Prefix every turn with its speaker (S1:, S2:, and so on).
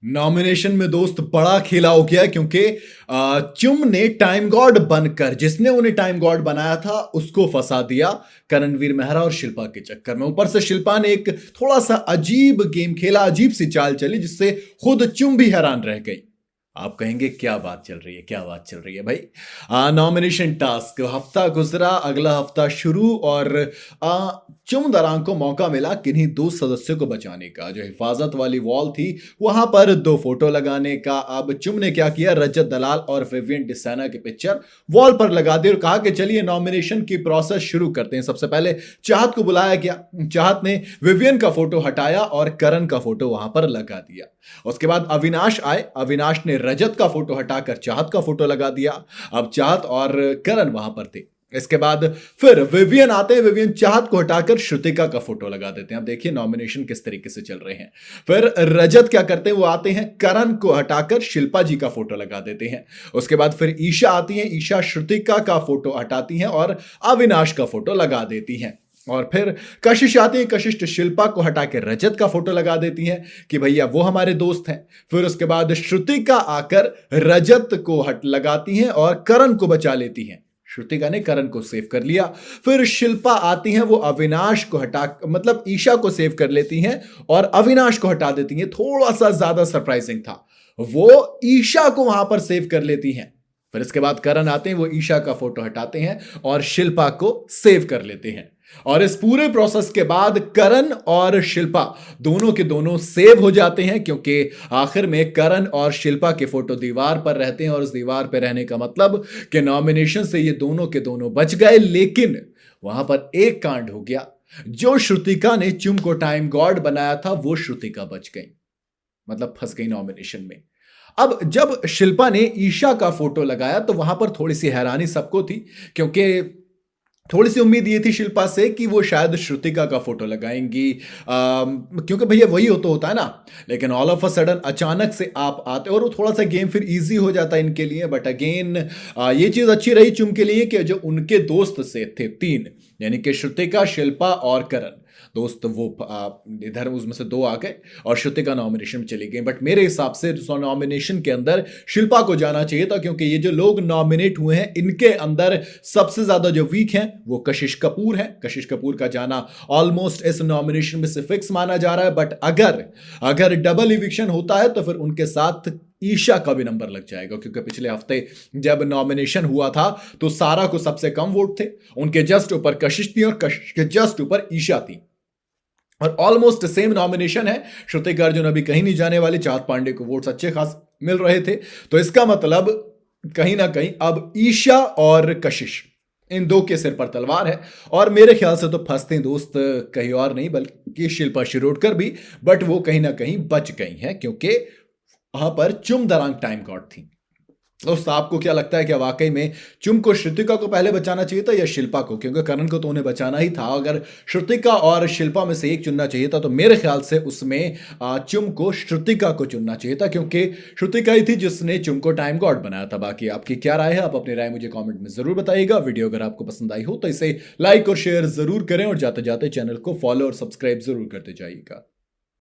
S1: Nomination में दोस्त बड़ा खेला हो गया क्योंकि चुम ने टाइम गॉड बनकर जिसने उन्हें टाइम गॉड बनाया था उसको फंसा दिया करणवीर मेहरा और शिल्पा के चक्कर में। ऊपर से शिल्पा ने एक थोड़ा सा अजीब गेम खेला, अजीब सी चाल चली जिससे खुद चुम भी हैरान रह गई। आप कहेंगे क्या बात चल रही है, क्या बात चल रही है भाई। नॉमिनेशन टास्क हफ्ता गुजरा, अगला हफ्ता शुरू और चुम दरांग को मौका मिला किन्हीं दो सदस्यों को बचाने का। जो हिफाजत वाली वॉल थी वहां पर दो फोटो लगाने का। अब चुम ने क्या किया, रजत दलाल और विवियन डिसाना की पिक्चर वॉल पर लगा दी और कहा कि चलिए नॉमिनेशन की प्रोसेस शुरू करते हैं। सबसे पहले चाहत को बुलाया गया, चाहत ने विवियन का फोटो हटाया और करण का फोटो वहां पर लगा दिया। उसके बाद अविनाश आए, अविनाश ने रजत का फोटो हटाकर चाहत का फोटो लगा दिया। अब चाहत और करण वहां पर थे। इसके बाद फिर विवियन आते हैं, विवियन चाहत को हटाकर श्रुतिका का फोटो लगा देते हैं। अब देखिए नॉमिनेशन किस तरीके से चल रहे हैं। फिर रजत क्या करते हैं, वो आते हैं करण को हटाकर शिल्पा जी का फोटो लगा देते हैं। उसके बाद फिर ईशा आती है, ईशा श्रुतिका का फोटो हटाती हैं और अविनाश का फोटो लगा देती हैं। और फिर कशिश आती है, कशिश शिल्पा को हटा के रजत का फोटो लगा देती हैं कि भैया वो हमारे दोस्त हैं। फिर उसके बाद श्रुतिका आकर रजत को हट लगाती हैं और करण को बचा लेती हैं। श्रुतिका ने करण को सेव कर लिया। फिर शिल्पा आती हैं, वो अविनाश को हटा मतलब ईशा को सेव कर लेती हैं और अविनाश को हटा देती हैं। थोड़ा सा ज्यादा सरप्राइजिंग था, वो ईशा को वहां पर सेव कर लेती हैं। फिर इसके बाद करण आते हैं, वो ईशा का फोटो हटाते हैं और शिल्पा को सेव कर लेते हैं। और इस पूरे प्रोसेस के बाद करण और शिल्पा दोनों के दोनों सेव हो जाते हैं क्योंकि आखिर में करण और शिल्पा के फोटो दीवार पर रहते हैं और उस दीवार पर रहने का मतलब कि नॉमिनेशन से ये दोनों के दोनों बच गए। लेकिन वहां पर एक कांड हो गया, जो श्रुतिका ने चुम को टाइम गॉड बनाया था वो श्रुतिका बच गई, मतलब फंस गई नॉमिनेशन में। अब जब शिल्पा ने ईशा का फोटो लगाया तो वहां पर थोड़ी सी हैरानी सबको थी क्योंकि थोड़ी सी उम्मीद ये थी शिल्पा से कि वो शायद श्रुतिका का फोटो लगाएंगी, क्योंकि भैया वही तो होता है ना। लेकिन ऑल ऑफ अ सडन अचानक से आप आते और वो थोड़ा सा गेम फिर इजी हो जाता है इनके लिए। बट अगेन ये चीज अच्छी रही चुम के लिए कि जो उनके दोस्त से थे तीन, यानी कि श्रुतिका, शिल्पा और करण दोस्त, वो इधर उसमें से दो आ गए और श्रुतिका नॉमिनेशन में चली गई। बट मेरे हिसाब से नॉमिनेशन के अंदर शिल्पा को जाना चाहिए था क्योंकि ये जो लोग नॉमिनेट हुए हैं इनके अंदर सबसे ज्यादा जो वीक हैं वो कशिश कपूर है। कशिश कपूर का जाना ऑलमोस्ट इस नॉमिनेशन में से फिक्स माना जा रहा है। बट अगर डबल इविक्शन होता है तो फिर उनके साथ ईशा का भी नंबर लग जाएगा क्योंकि पिछले हफ्ते जब नॉमिनेशन हुआ था तो सारा को सबसे कम वोट थे, उनके जस्ट ऊपर कशिश थी और कशिश के जस्ट ऊपर ईशा थी। और ऑलमोस्ट सेम नॉमिनेशन है, श्रुतिका अर्जुन अभी कहीं नहीं जाने वाली, चाहत पांडे को वोट्स अच्छे खास मिल रहे थे। तो इसका मतलब कहीं ना कहीं अब ईशा और कशिश इन दो के सिर पर तलवार है। और मेरे ख्याल से तो फंसते दोस्त कहीं और नहीं बल्कि शिल्पा शिरोडकर भी, बट वो कहीं ना कहीं बच गई हैं क्योंकि वहां पर चुम दरांग टाइम गॉड थी। दोस्त आपको क्या लगता है कि वाकई में चुम को श्रुतिका को पहले बचाना चाहिए था या शिल्पा को? क्योंकि करण को तो उन्हें बचाना ही था। अगर श्रुतिका और शिल्पा में से एक चुनना चाहिए था तो मेरे ख्याल से उसमें चुम को श्रुतिका को चुनना चाहिए था क्योंकि श्रुतिका ही थी जिसने चुम को टाइम गॉड बनाया था। बाकी आपकी क्या राय है, आप अपनी राय मुझे कॉमेंट में जरूर बताइएगा। वीडियो अगर आपको पसंद आई हो तो इसे लाइक और शेयर जरूर करें और जाते जाते चैनल को फॉलो और सब्सक्राइब जरूर करते जाइएगा।